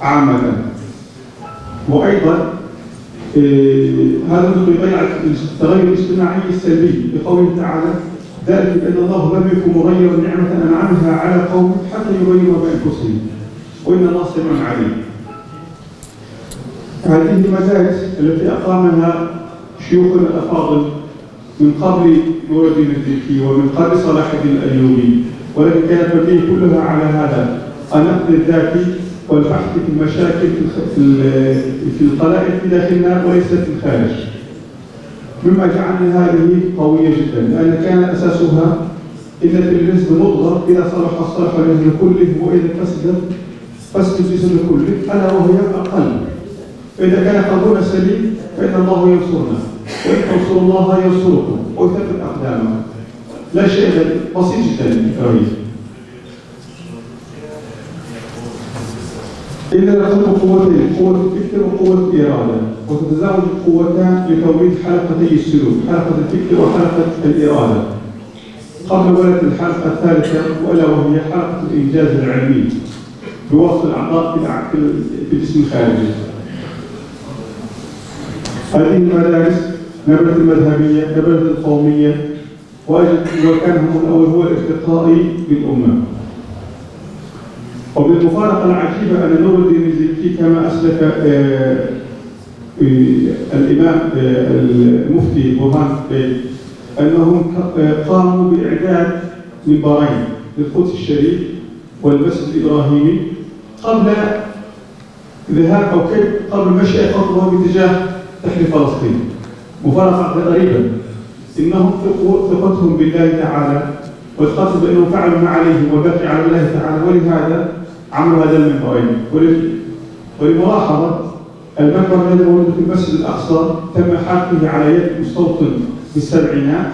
عامة. وأيضا هذا يضيع التغير الاجتماعي السلبي بقوله تعالى: ذلك بأن الله لم يكن مغيرا نعمة أنعمها على قوم حتى يغيروا بأنفسهم وإن الله سميع عليم. هذه المدارس التي أقامها شيوخنا الأفاضل من قبل نور الدين الزكي ومن قبل صلاح الدين الأيوبي، ولكن كانت مبنية كلها على هذا النقد الذاتي والبحث في المشاكل في القلائل في داخلنا وليس في الخارج، مما جعلنا هذه قوية جدا، لأن كان أساسها إن في الجسد مضغة إذا صلح صلح الجسد كله وإذا فسد الجسد كله، ألا وهي القلب. فإذا كان قلبنا سليم فإن الله ينصرنا، وإن تنصروا الله ينصركم ويثبت أقدامكم. لا شيء بسيط جدا للتوحيد. إلا لكم قوتين، قوة الفكر وقوة الإرادة، وتتزاوج القوتان لتوليد حلقتي السلوك، حلقة الفكر وحلقة الإرادة، قبل ولد الحلقة الثالثة وألا وهي حلقة الإنجاز العلمي بوصف الأعضاء في الجسم الخارجي. هذه المدارس نبرة المذهبية، نبرة القومية، وكان هم الأول هو الارتقائي بالأمة. وبالمفارقة العجيبة أن نور الدين الزكي كما أسلف الإمام المفتي برهان بيك أنهم قاموا بإعداد منبرين للقدس الشريف والمسجد الإبراهيمي قبل ذهاب أو قبل مشي خطوة باتجاه تحرير فلسطين. مفارقة غريبة، إنهم ثقتهم بالله تعالى والقصد بأنهم فعلوا ما عليهم والباقي على الله تعالى، ولهذا عملوا هذا المنبرين. ولملاحظة المنبر الذي موجود في المسجد الأقصى تم حرقه على يد مستوطن بالسبعينات،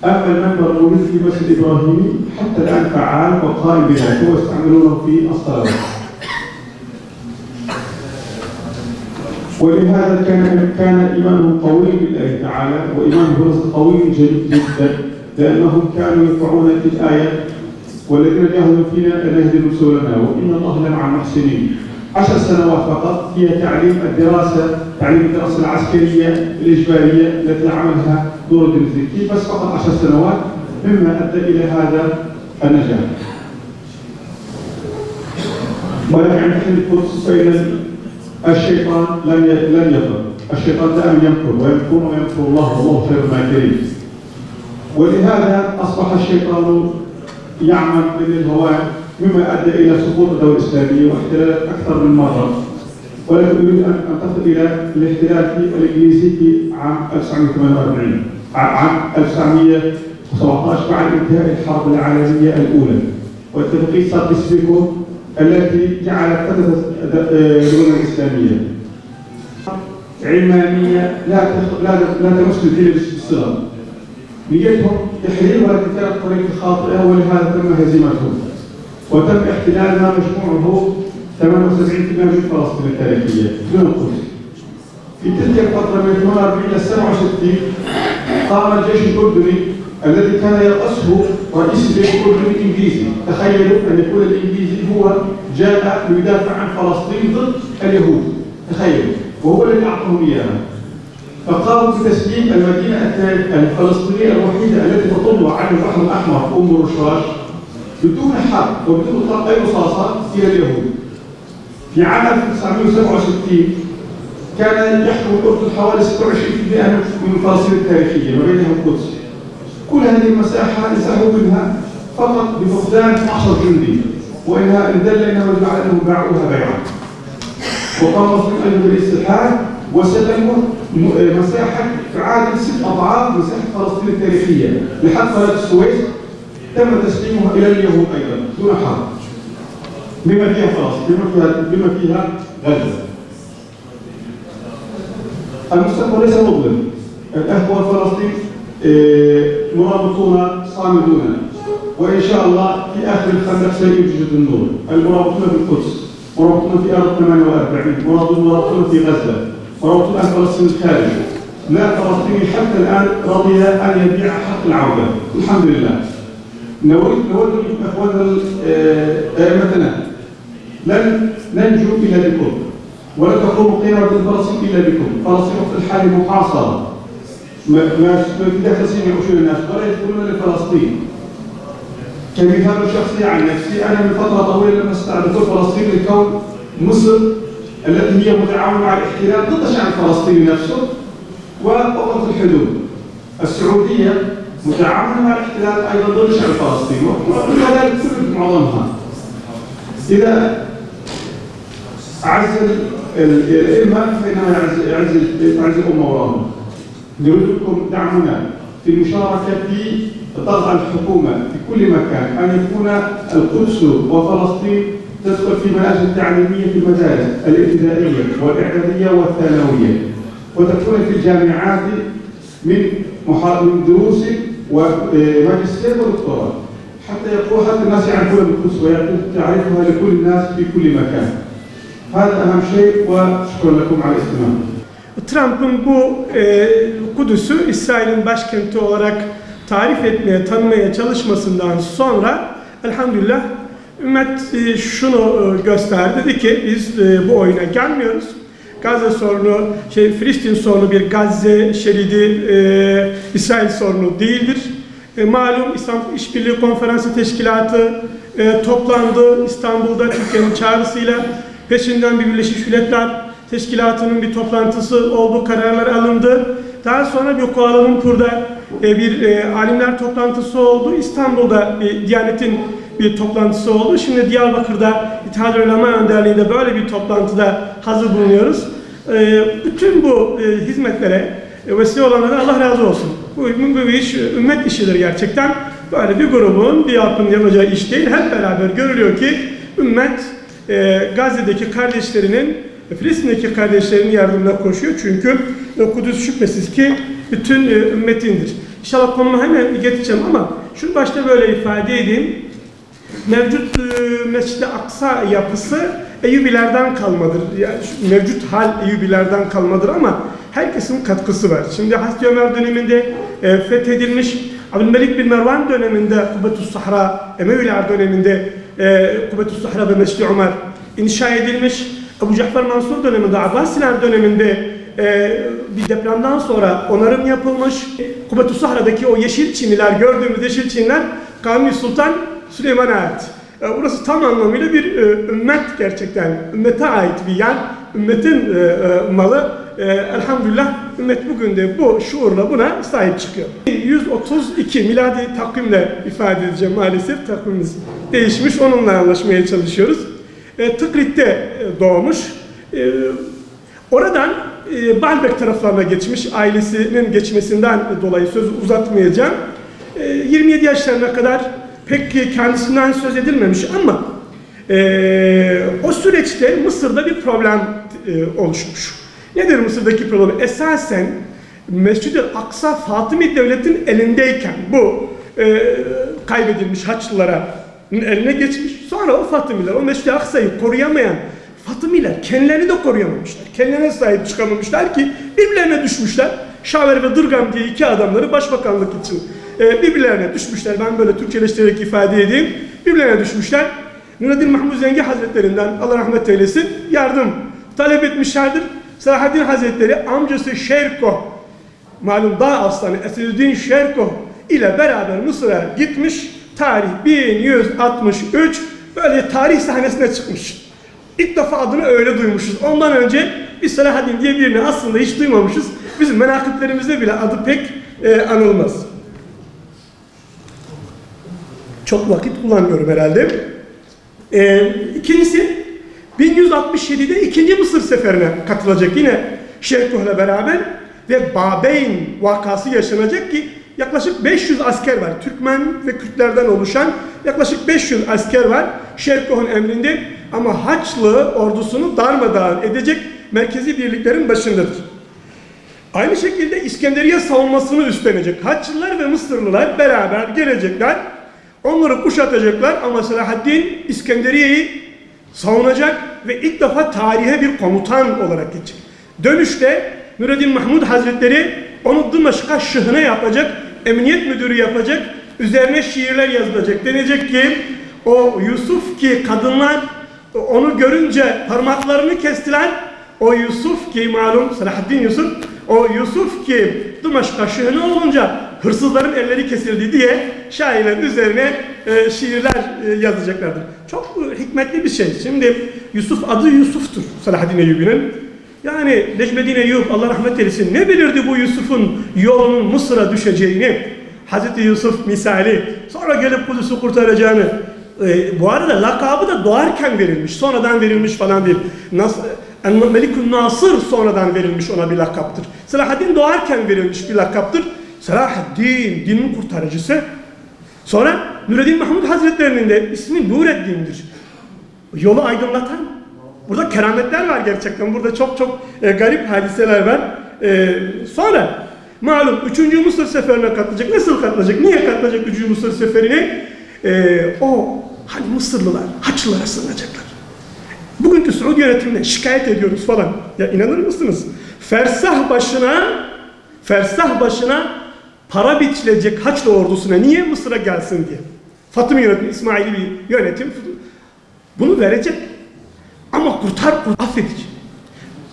أما المنبر الموجود في المسجد الإبراهيمي حتى الآن فعال وقائم بذاته واستعملونه في الصلوات. ولهذا كان إيمانهم قوي بالله تعالى، وإيمانهم قوي جدا، لأنهم كانوا يرفعون الآية: والذين جاهدوا فينا لنهديهم سبلنا وإن الله لمع المحسنين. 10 سنوات فقط هي تعليم الدراسة العسكرية الإجبارية التي عملها نور الدين الزكي، بس فقط 10 سنوات، مما أدى إلى هذا النجاح. ولكن عند القدس فإن الشيطان لن يضر، الشيطان دائما يمكر ويمكر الله والله خير الماكرين. ولهذا أصبح الشيطان يعمل من الهوان، مما أدى إلى سقوط الدولة الإسلامية واحتلالات أكثر من مرة. ولكن أريد أن أنتقل إلى الاحتلال الإنجليزي في عام 1948 عام 1917 بعد انتهاء الحرب العالمية الأولى واتفاقية ساركس-بيكو التي جعلت فترة الدولة الإسلامية علمانية لا تمس الدين بالصغر. نيتهم تحرير، ولكن كانت طريقة خاطئة، ولهذا تم هزيمتهم وتم احتلالنا مجموعه 78% من فلسطين التاريخية دون القدس. في تلك الفترة من 48 إلى 67 قام الجيش الأردني الذي كان يرأسه رئيس الجيش الأردني الإنجليزي. تخيلوا أن يكون الإنجليزي هو جاء ليدافع عن فلسطين ضد اليهود، تخيلوا، وهو الذي أعطاهم إياها. فقاموا بتسليم المدينة الفلسطينية الوحيدة التي تطل على البحر الأحمر أم الرشاش بدون حرب وبدون إطلاق أي رصاصات إلى اليهود. في عام 1967 كان يحكم الأردن حوالي 26% من فلسطين التاريخية ما بينها القدس. كل هذه المساحة انسحبوا منها فقط بفقدان 12 جندي، وإنها إن دل إنه يدل على أنهم باعوها بيعا. وقام المصريين أيضا بالاستحالة وسلموا مساحة تعادل 6 أضعاف مساحة فلسطين التاريخية لحد قناة السويس، تم تسليمها إلى اليهود أيضا دون حرب، بما فيها فلسطين بما فيها غزة. المستقبل ليس مظلم، الأخوة الفلسطين مرابطون صامدون، وإن شاء الله في آخر الخندق سيوجد النور. المرابطون في القدس، مرابطون في أرض 48، مرابطون في غزة، مرابطون عن فلسطين الخارج، لا فلسطيني حتى الآن رضي أن يبيع حق العودة. الحمد لله. نود إخواننا أئمتنا لن ننجو إلا بكم، ولن تقوم قيامة فلسطين إلا بكم. فلسطين في الحال محاصرة، ما في داخل سن يعيشون الناس ولا يدخلون لفلسطين. كمثال شخصي عن نفسي، أنا من فترة طويلة لم أستطع دخول فلسطين لكون مصر التي هي متعاونة مع الاحتلال ضد الشعب الفلسطيني نفسه ووقف الحدود. السعودية متعاونة مع الاحتلال أيضا ضد الشعب الفلسطيني وكذلك كل معظمها. إذا أعز الإمة فإنها يعز الأمة وراءهم. نريدكم دعمنا في المشاركة في الضغط على الحكومة في كل مكان أن يكون القدس وفلسطين تدخل في مناهج التعليمية في المدارس الابتدائية والإعدادية والثانوية، وتكون في الجامعات من دروس وماجستير ودكتوراه، حتى الناس يعرفون القدس وتعرفها لكل الناس في كل مكان. هذا أهم شيء وشكرا لكم على الاستماع. Trump'ın bu Kudüs'ü İsrail'in başkenti olarak tarif etmeye, tanımaya çalışmasından sonra elhamdülillah ümmet şunu gösterdi, dedi ki biz bu oyuna gelmiyoruz. Gazze sorunu, Filistin sorunu bir Gazze şeridi İsrail sorunu değildir. Malum İstanbul İşbirliği Konferansı Teşkilatı toplandı İstanbul'da Türkiye'nin çağrısıyla. Peşinden bir Birleşmiş Milletler Teşkilatı'nın bir toplantısı oldu, kararlar alındı. Daha sonra bir Kuala Lumpur'da bir alimler toplantısı oldu. İstanbul'da Diyanet'in bir toplantısı oldu. Şimdi Diyarbakır'da İttihat Ulema Önderliği'nde böyle bir toplantıda hazır bulunuyoruz. Bütün bu hizmetlere vesile olanlara Allah razı olsun. Bu iş ümmet işidir gerçekten. Böyle bir grubun, bir yapının yapacağı iş değil. Hep beraber görülüyor ki ümmet Gazze'deki kardeşlerinin, Filistin'deki kardeşlerinin yardımına koşuyor. Çünkü Kudüs şüphesiz ki bütün ümmetindir. İnşallah konuma hemen getireceğim ama şunu başta böyle ifade edeyim. Mevcut Mescid-i Aksa yapısı Eyyubilerden kalmadır. Yani mevcut hal Eyyubilerden kalmadır ama herkesin katkısı var. Şimdi Hazreti Ömer döneminde fethedilmiş, Abdülmelik bin Mervan döneminde Kubbetü's Sahra, Emeviler döneminde Kubbetü's Sahra ve Mescid-i Ömer inşa edilmiş. Ebu Cafer Mansur döneminde, Abbasiler döneminde bir depremden sonra onarım yapılmış. Kubbetü's Sahra'daki o yeşil çiniler, gördüğümüz yeşil çiniler Kanuni Sultan Süleyman'a ait. Burası tam anlamıyla bir ümmet gerçekten. Ümmete ait bir yer. Ümmetin malı. Elhamdülillah ümmet bugün de bu şuurla buna sahip çıkıyor. 132 miladi takvimle ifade edeceğim maalesef. Takvimimiz değişmiş. Onunla anlaşmaya çalışıyoruz. Tıkrit'te doğmuş. Oradan Baalbek taraflarına geçmiş. Ailesinin geçmesinden dolayı sözü uzatmayacağım. 27 yaşlarına kadar pek kendisinden söz edilmemiş ama o süreçte Mısır'da bir problem oluşmuş. Nedir Mısır'daki problem? Esasen Mescid-i Aksa Fatımi Devleti'nin elindeyken bu kaybedilmiş Haçlılara eline geçmiş. Sonra o Fatımiler, o Mescid-i Aksa'yı koruyamayan Fatımiler kendilerini de koruyamamışlar. Kendilerine sahip çıkamamışlar ki birbirlerine düşmüşler. Şaver ve Dırgam diye iki adamları başbakanlık için birbirlerine düşmüşler. Ben böyle Türkçeleştirerek ifade edeyim. Birbirlerine düşmüşler. Nureddin Mahmud Zengi Hazretlerinden Allah rahmet eylesin yardım talep etmişlerdir. Selahaddin Hazretleri amcası Şerko, malum Dağ Aslanı Esedüddin Şerko ile beraber Mısır'a gitmiş. Tarih 1163 böyle tarih sahnesine çıkmış. İlk defa adını öyle duymuşuz. Ondan önce biz Selahaddin diye birini aslında hiç duymamışız. Bizim menakıplerimizde bile adı pek anılmaz. Çok vakit kullanmıyorum herhalde. İkincisi 1167'de 2. Mısır seferine katılacak yine Şerkuh'la beraber ve Babeyn vakası yaşanacak ki yaklaşık 500 asker var. Türkmen ve Kürtlerden oluşan yaklaşık 500 asker var Şerkuh'un emrinde ama Haçlı ordusunu darmadağın edecek merkezi birliklerin başındadır. Aynı şekilde İskenderiye savunmasını üstlenecek. Haçlılar ve Mısırlılar beraber gelecekler. Onları kuşatacaklar ama Selahaddin İskenderiye'yi savunacak ve ilk defa tarihe bir komutan olarak geçecek. Dönüşte Nureddin Mahmud Hazretleri onu Dımaşk'a şıhne yapacak, emniyet müdürü yapacak, üzerine şiirler yazılacak. Denecek ki o Yusuf ki kadınlar onu görünce parmaklarını kestiler. O Yusuf ki malum Selahaddin Yusuf, o Yusuf ki Dımaşk'a şıhne olunca hırsızların elleri kesildi diye şairlerin üzerine şiirler yazacaklardır. Çok hikmetli bir şey. Şimdi Yusuf adı Yusuf'tur Selahaddin Eyyubi'nin. Yani Necmeddin Eyyub Allah rahmet eylesin ne bilirdi bu Yusuf'un yolunun Mısır'a düşeceğini, Hazreti Yusuf misali, sonra gelip Kudüs'ü kurtaracağını. Bu arada lakabı da doğarken verilmiş, sonradan verilmiş falan değil. Melikun Nasır sonradan verilmiş ona bir lakaptır. Selahaddin doğarken verilmiş bir lakaptır. Selahaddin, dinin kurtarıcısı. Sonra Nureddin Mahmud Hazretleri'nin de ismi Nureddin'dir. Yolu aydınlatan. Burada kerametler var gerçekten. Burada çok garip hadiseler var. Sonra malum 3. Mısır seferine katılacak. Nasıl katılacak? Niye katılacak 3. Mısır seferine? O hani Mısırlılar Haçlılara sığınacaklar. Bugünkü Suudi yönetimine şikayet ediyoruz falan. Ya inanır mısınız? Fersah başına para biçilecek Haçlı ordusuna niye Mısır'a gelsin diye. Fatımi yönetimi, İsmaili bir yönetim bunu verecek. Ama kurtar affedici.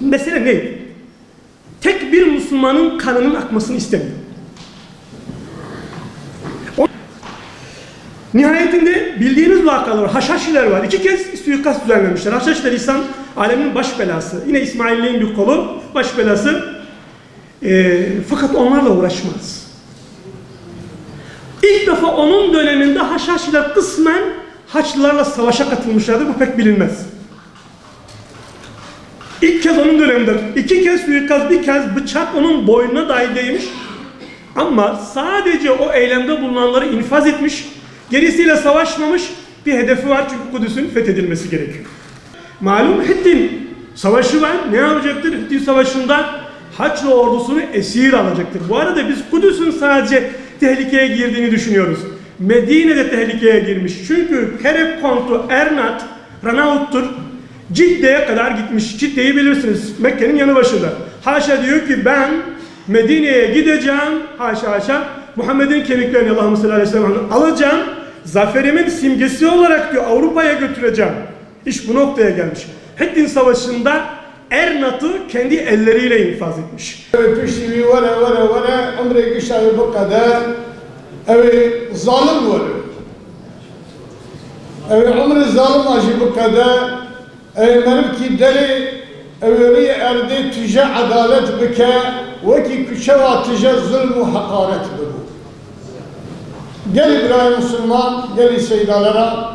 Mesele ne? Tek bir Müslümanın kanının akmasını istemiyor. Nihayetinde bildiğiniz vakalar var. Haşhaşiler var. 2 kez suikast düzenlemişler. Haşhaşiler İslam aleminin baş belası. Yine İsmailliğin bir kolu baş belası. Fakat onlarla uğraşmaz. İlk defa onun döneminde Haşhaşiler kısmen Haçlılarla savaşa katılmışlardı. Bu pek bilinmez. İlk kez onun döneminde 2 kez suikast, 1 kez bıçak onun boynuna dahi değmiş. Ama sadece o eylemde bulunanları infaz etmiş. Gerisiyle savaşmamış. Bir hedefi var çünkü Kudüs'ün fethedilmesi gerekiyor. Malum Hittin savaşı var. Ne yapacaktır? Hittin savaşında Haçlı ordusunu esir alacaktır. Bu arada biz Kudüs'ün sadece tehlikeye girdiğini düşünüyoruz. Medine de tehlikeye girmiş. Çünkü Kerek Kontu Ernat Ranavut'tur. Cidde'ye kadar gitmiş. Cidde'yi bilirsiniz. Mekke'nin yanı başında. Haşa diyor ki ben Medine'ye gideceğim. Haşa. Muhammed'in kemiklerini Allah'ım sallallahu aleyhi ve sellem alacağım. Zaferimin simgesi olarak diyor Avrupa'ya götüreceğim. İş bu noktaya gelmiş. Hittin Savaşı'nda Ernat'ı kendi elleriyle infaz etmiş. Piştivi vara ömre kışayı bu kadar zalim var. Ömre zalim acı bu kadar merib ki deli evri erdi tüce adalet bike ve ki kuşava tüce zulm ve hakaret bu. Gel İbrahim Müslüman, gel seydalara.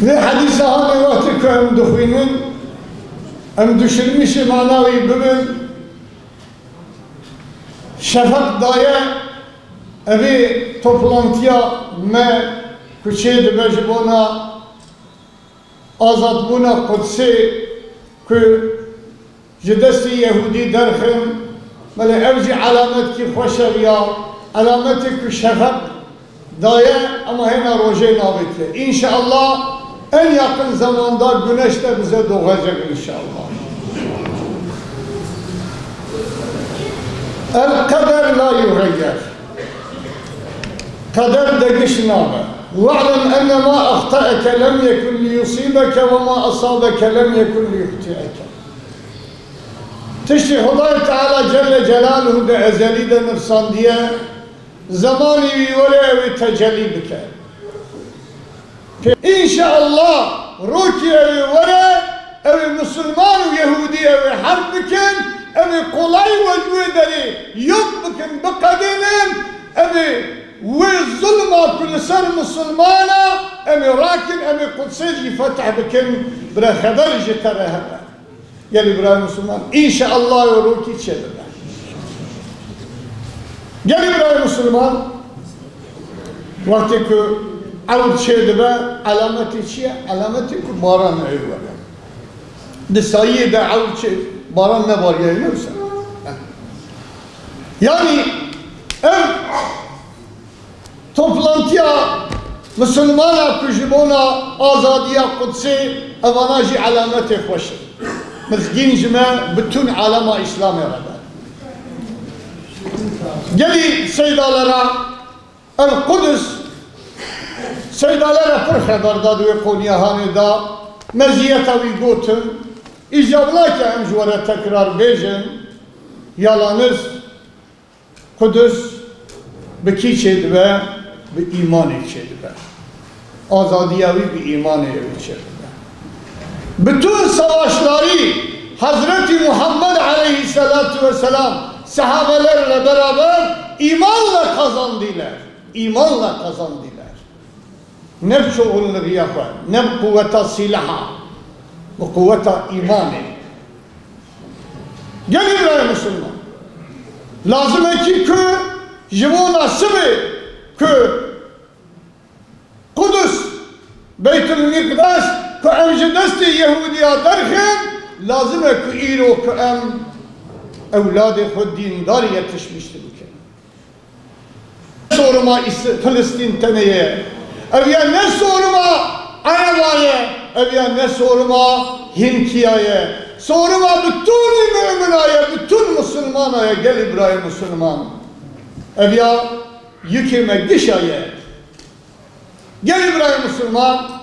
Ve hadis-i hali vakti ki hem duhinin hem düşürmüşü manavi bugün şefak daya evi toplantıya me küçeydi becibona azad buna kutsi ki jidesti Yehudi derhim mele evci alamet ki hoşev ya alameti ki şefak daya ama hena roje nabitli. İnşallah en yakın zamanda güneş de bize doğacak inşallah. El kader la yuhayyer. Kader değişmez. Ve'lem enne ma ahta'eke lem yekun li yusibeke ve ma asabeke lem yekun li yuhti'eke. Tişti Hudayi Teala Celle Celaluhu de ezeli de nefsan diye zamanı ve tecelli bike. İnşallah ruki evi vere evi Müslüman ve Yahudi evi harp bikin evi kolay vecvü ederi yok bikin bu kadının evi ve zulma kulser Müslümana evi rakin evi kudseci fetah bikin bre haber jitere haber. Gel İbrahim Müslüman İnşallah ruki çevirler. Gel İbrahim Müslüman vakti ki avut şeydi be alameti çiye alameti ki baran evi var. Disayi de avut şey baran ne var yayınırsa. Yani ev toplantıya مسلمانا كجبونا آزادية قدسي أفناجي علامات خوش مزجين جمع بتون علامة إسلامي ربا جلي سيدالرا القدس سيدالرا پر خبرداد ويقول يهاني دا مزيتا ويقوتن إجابلاك أمجورة تكرار بيجن يالانز قدس بكي چedve بإيمان چedve آزادیاوی به ایمان چedve bütün savaşları Hazreti Muhammed Aleyhisselatü Vesselam sahabelerle beraber imanla kazandılar. İmanla kazandılar. Ne şuurlu yapar, ne kuvveta silaha, bu kuvveta imanı. Gelin buraya Müslüman. Lazım है कि जीवों सभी कुदस बैतुल मिक़दास को अमजदस्त यहूदिया दरखन लाजिम है कि ईरो को औलाद खुद दीनदारी यतişmiştir ki. Soruma Filistin teneye, evya ne soruma Arabaya, evya ne soruma Hinkiye'ye, soruma bütün müminaya, bütün Müslümanaya, gel İbrahim Müslüman. Evya yükime dişaya, gel İbrahim Müslüman.